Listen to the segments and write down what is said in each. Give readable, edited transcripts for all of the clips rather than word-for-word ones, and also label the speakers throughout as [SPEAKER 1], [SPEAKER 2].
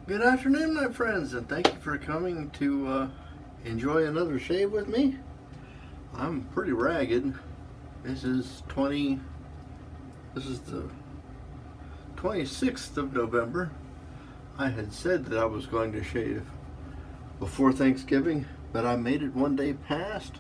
[SPEAKER 1] Good afternoon, my friends, and thank you for coming to enjoy another shave with me. I'm pretty ragged. This is the 26th of November. I had said that I was going to shave before Thanksgiving, but I made it one day past.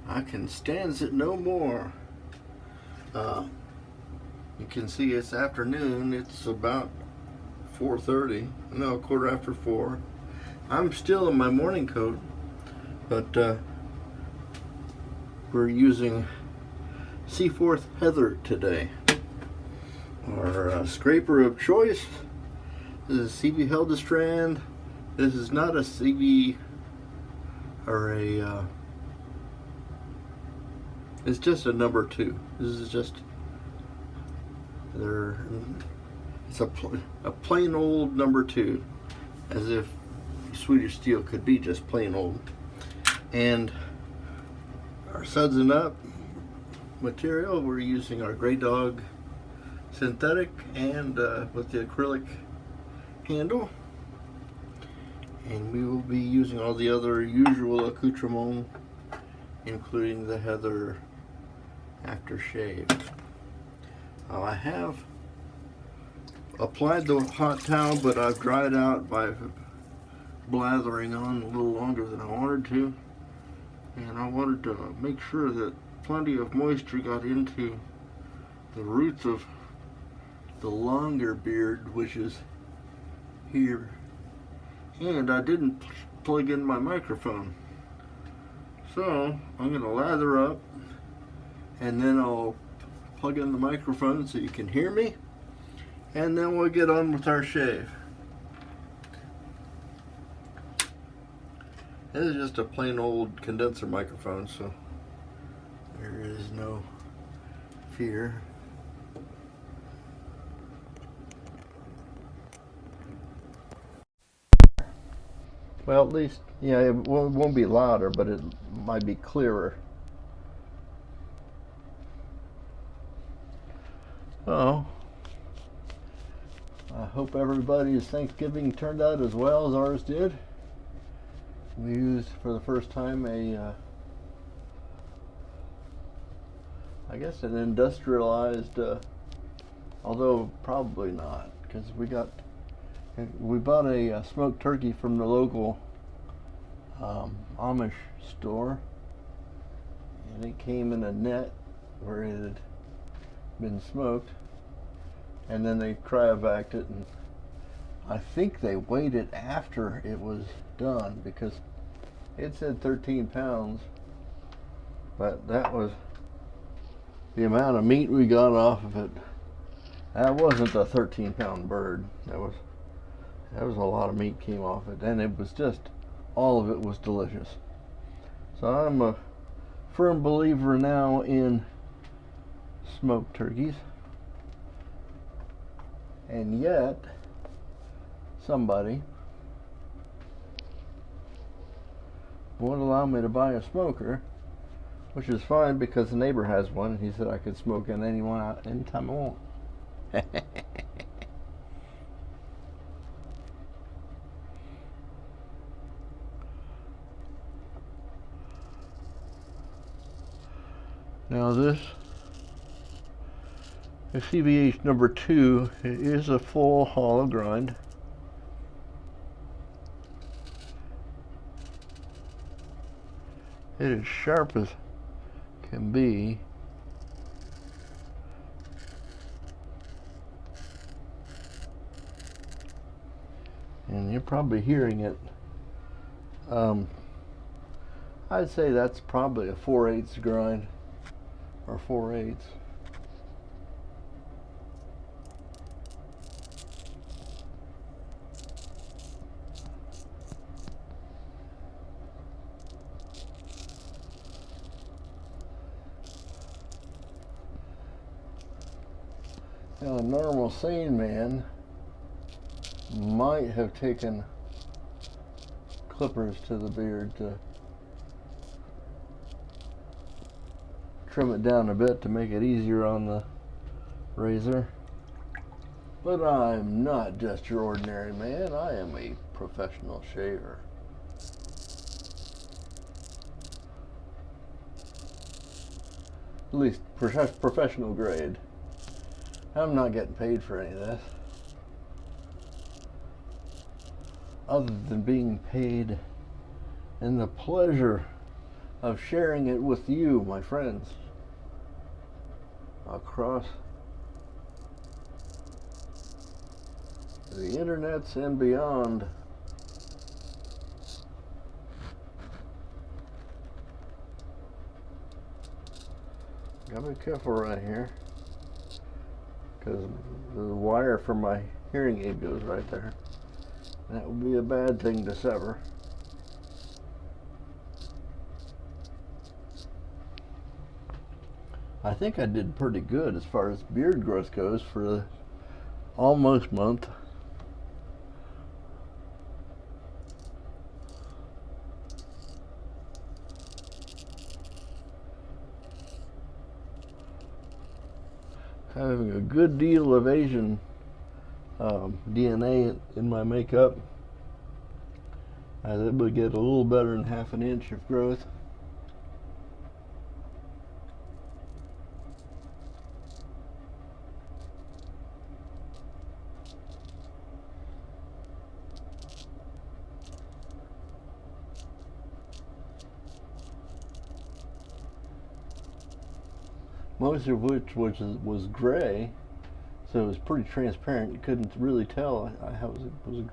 [SPEAKER 1] I can stand it no more. You can see it's afternoon. It's about 4:30, no, quarter after 4. I'm still in my morning coat, but we're using C4 Heather today. Our scraper of choice. This is CV Heldestrand. This is not a CV or it's just a number 2. This is just it's a plain old number 2, as if Swedish steel could be just plain old. And our sudsing up material, we're using our Grey Dog synthetic and with the acrylic handle. And we will be using all the other usual accoutrements, including the Heather aftershave. I have applied the hot towel, but I've dried out by blathering on a little longer than I wanted to, and I wanted to make sure that plenty of moisture got into the roots of the longer beard, which is here, and I didn't plug in my microphone, so I'm going to lather up and then I'll plug in the microphone so you can hear me, and then we'll get on with our shave. This is just a plain old condenser microphone, so there is no fear. Well, at least, yeah, it won't be louder, but it might be clearer. Oh, I hope everybody's Thanksgiving turned out as well as ours did. We used for the first time I guess an industrialized, although probably not, because we bought a smoked turkey from the local Amish store, and it came in a net where it had been smoked, and then they cryovac it, and I think they weighed it after it was done because it said 13 pounds, but that was the amount of meat we got off of it. That wasn't a 13-pound bird. That was a lot of meat came off it, and it was just, all of it was delicious. So I'm a firm believer now in smoked turkeys, and yet somebody won't allow me to buy a smoker, which is fine because the neighbor has one and he said I could smoke in anytime I want. Now this CVH number 2, it is a full hollow grind. It is sharp as can be. And you're probably hearing it. I'd say that's probably a 4/8 grind, or 4/8. Now, a normal sane man might have taken clippers to the beard to trim it down a bit to make it easier on the razor. But I'm not just your ordinary man. I am a professional shaver. At least professional grade. I'm not getting paid for any of this. Other than being paid and the pleasure of sharing it with you, my friends, across the internets and beyond. Gotta be careful right here, because the wire for my hearing aid goes right there. That would be a bad thing to sever. I think I did pretty good as far as beard growth goes for the almost month. Having a good deal of Asian DNA in my makeup. I was able to get a little better than half an inch of growth. Most of which was gray, so it was pretty transparent. You couldn't really tell how it was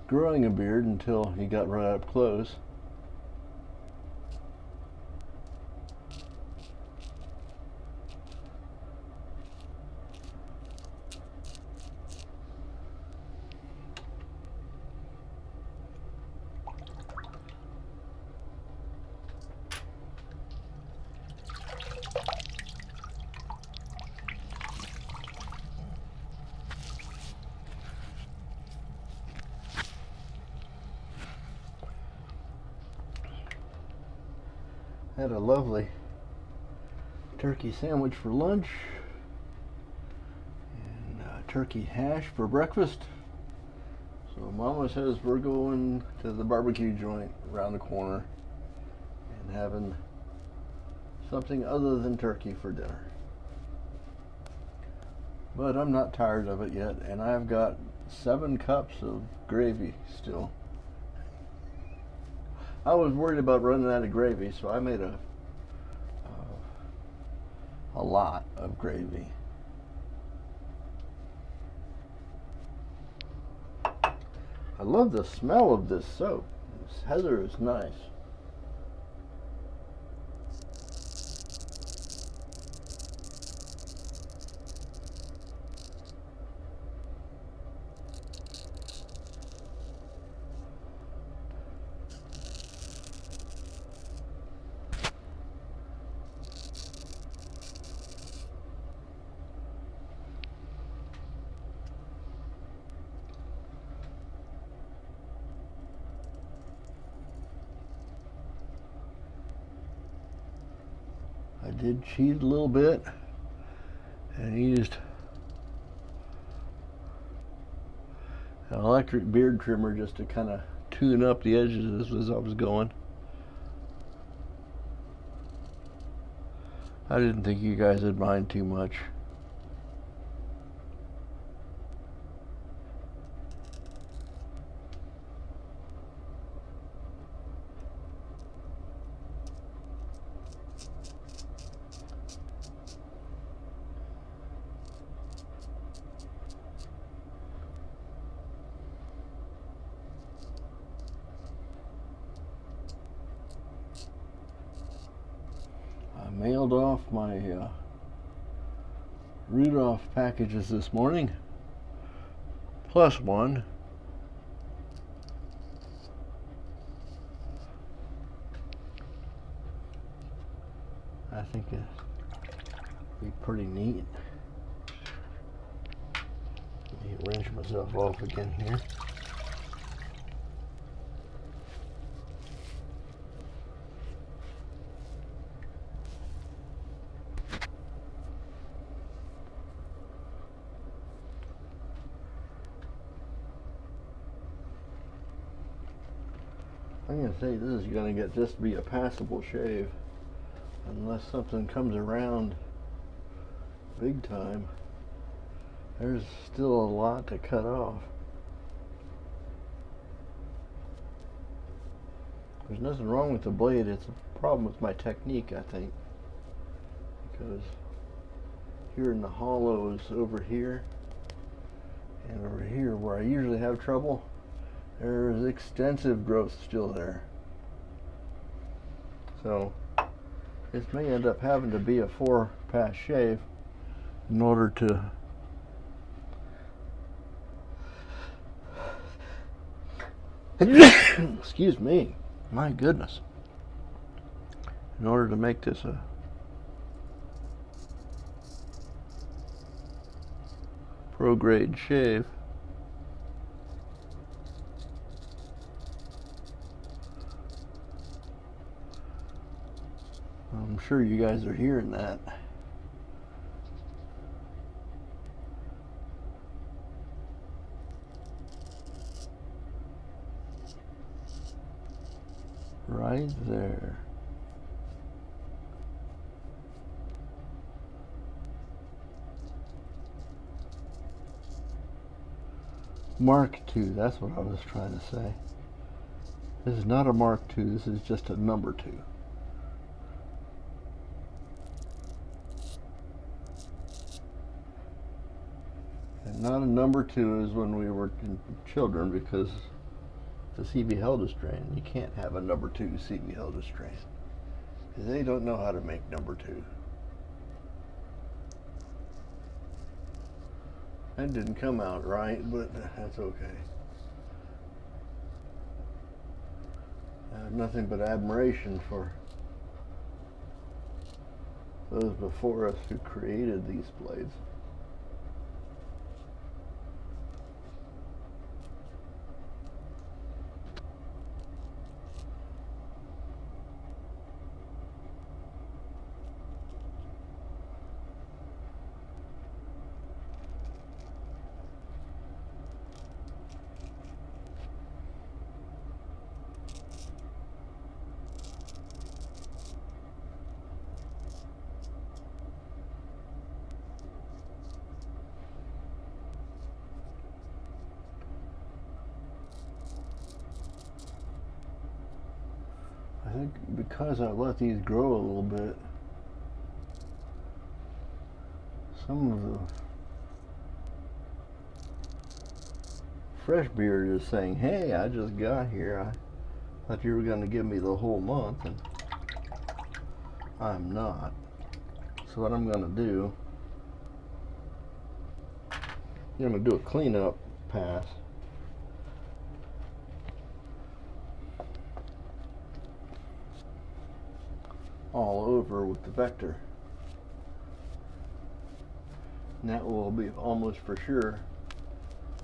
[SPEAKER 1] growing a beard until he got right up close. Had a lovely turkey sandwich for lunch and turkey hash for breakfast. So Mama says we're going to the barbecue joint around the corner and having something other than turkey for dinner. But I'm not tired of it yet, and I've got 7 cups of gravy still. I was worried about running out of gravy, so I made a lot of gravy. I love the smell of this soap. This heather is nice. I did cheat a little bit and used an electric beard trimmer just to kind of tune up the edges as I was going. I didn't think you guys would mind too much. Mailed off my Rudolph packages this morning, plus one. I think it'd be pretty neat. Let me wrench myself off again here. I'm gonna say this is gonna get just to be a passable shave, unless something comes around big time. There's still a lot to cut off. There's nothing wrong with the blade. It's a problem with my technique, I think, because here in the hollows over here and over here where I usually have trouble, there's extensive growth still there. So this may end up having to be a 4-pass shave in order to excuse me, my goodness, in order to make this a pro grade shave. I'm sure you guys are hearing that. Right there. Mark II, that's what I was trying to say. This is not a Mark II, this is just a number 2. And not a number 2 is when we were children, because the CV Heldestrand, you can't have a number 2 CV Heldestrand, because they don't know how to make number 2. That didn't come out right, but that's okay. I have nothing but admiration for those before us who created these blades. I think because I let these grow a little bit, some of the fresh beard is saying, hey, I just got here. I thought you were going to give me the whole month, and I'm not. So what I'm going to do, I'm going to do a cleanup pass. All over with the vector. And that will be almost for sure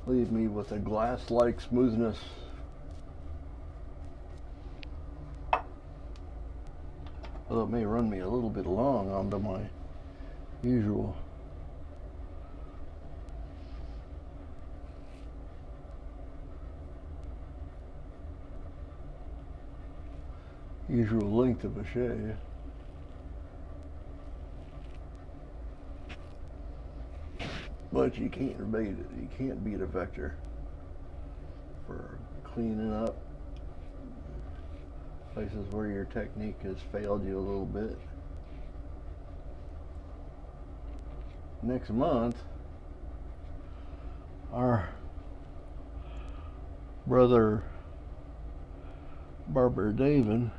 [SPEAKER 1] leave me with a glass-like smoothness. Although it may run me a little bit long onto my usual length of a shave. But you can't beat it. You can't beat a vector for cleaning up places where your technique has failed you a little bit. Next month, our brother Barber David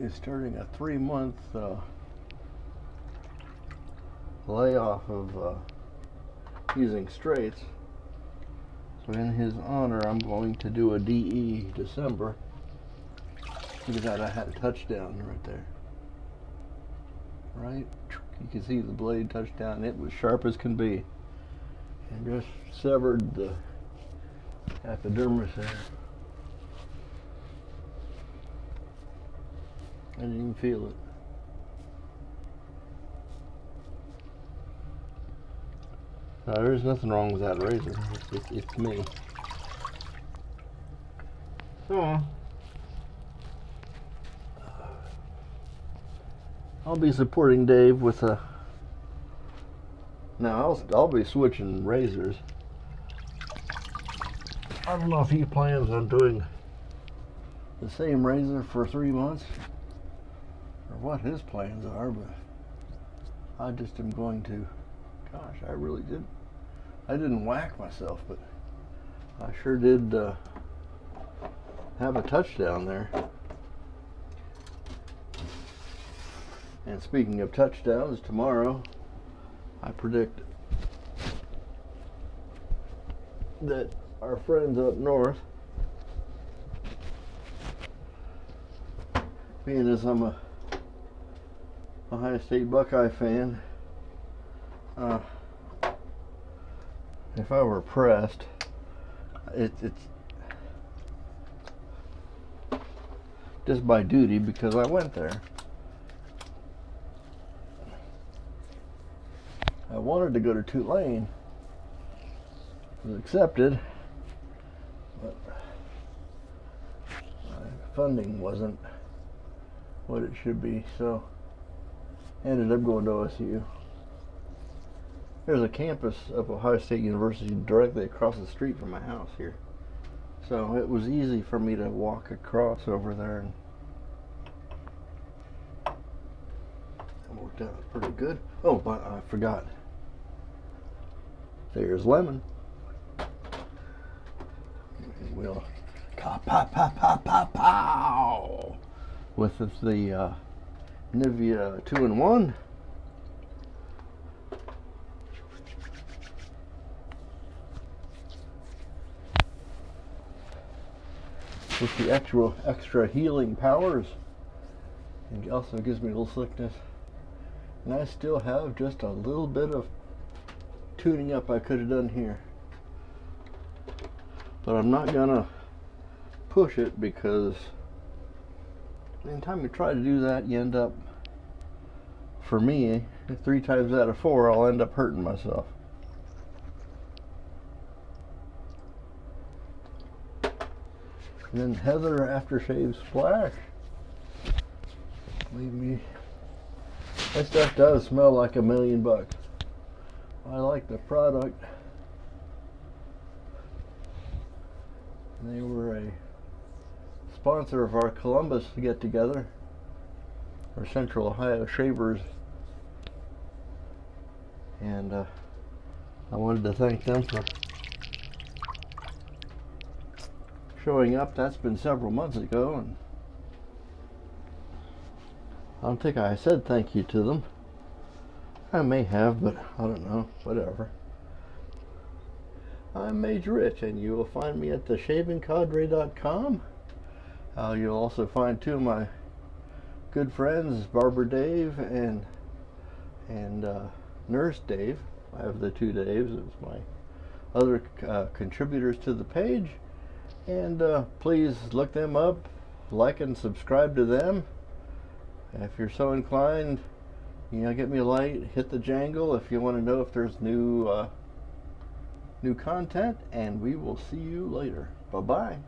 [SPEAKER 1] is starting a 3-month layoff of using straights. So in his honor, I'm going to do a DE December. Look at that, I had a touchdown right there. Right? You can see the blade touchdown. It was sharp as can be. And just severed the epidermis there. I didn't even feel it. Now, there's nothing wrong with that razor. It's me. So I'll be supporting Dave with a. Now I'll be switching razors. I don't know if he plans on doing the same razor for 3 months or what his plans are, but I just am going to. Gosh, I really did. I didn't whack myself, but I sure did have a touchdown there. And speaking of touchdowns, tomorrow I predict that our friends up north, being as I'm a Ohio State Buckeye fan, if I were pressed, it's just by duty because I went there. I wanted to go to Tulane. It was accepted, but funding wasn't what it should be, so I ended up going to OSU. There's a campus of Ohio State University directly across the street from my house here, so it was easy for me to walk across over there, and it worked out pretty good. Oh, but I forgot. There's Lemon. We'll pow pow pow pow pow pow with the Nivea 2-in-1. With the extra healing powers. It also gives me a little slickness. And I still have just a little bit of tuning up I could have done here. But I'm not gonna push it because anytime you try to do that, you end up, for me, 3 times out of 4, I'll end up hurting myself. And then Heather Aftershave Splash. Believe me, that stuff does smell like $1,000,000. I like the product. They were a sponsor of our Columbus get-together, our Central Ohio Shavers, and I wanted to thank them for showing up. That's been several months ago, and I don't think I said thank you to them. I may have, but I don't know. Whatever. I'm Mage Rich, and you will find me at theshavingcadre.com. You'll also find 2 of my good friends, Barber Dave and Nurse Dave. I have the 2 Daves. It's my other contributors to the page. And please look them up, like and subscribe to them. If you're so inclined, get me a light, hit the jangle if you want to know if there's new content, and we will see you later. Bye-bye.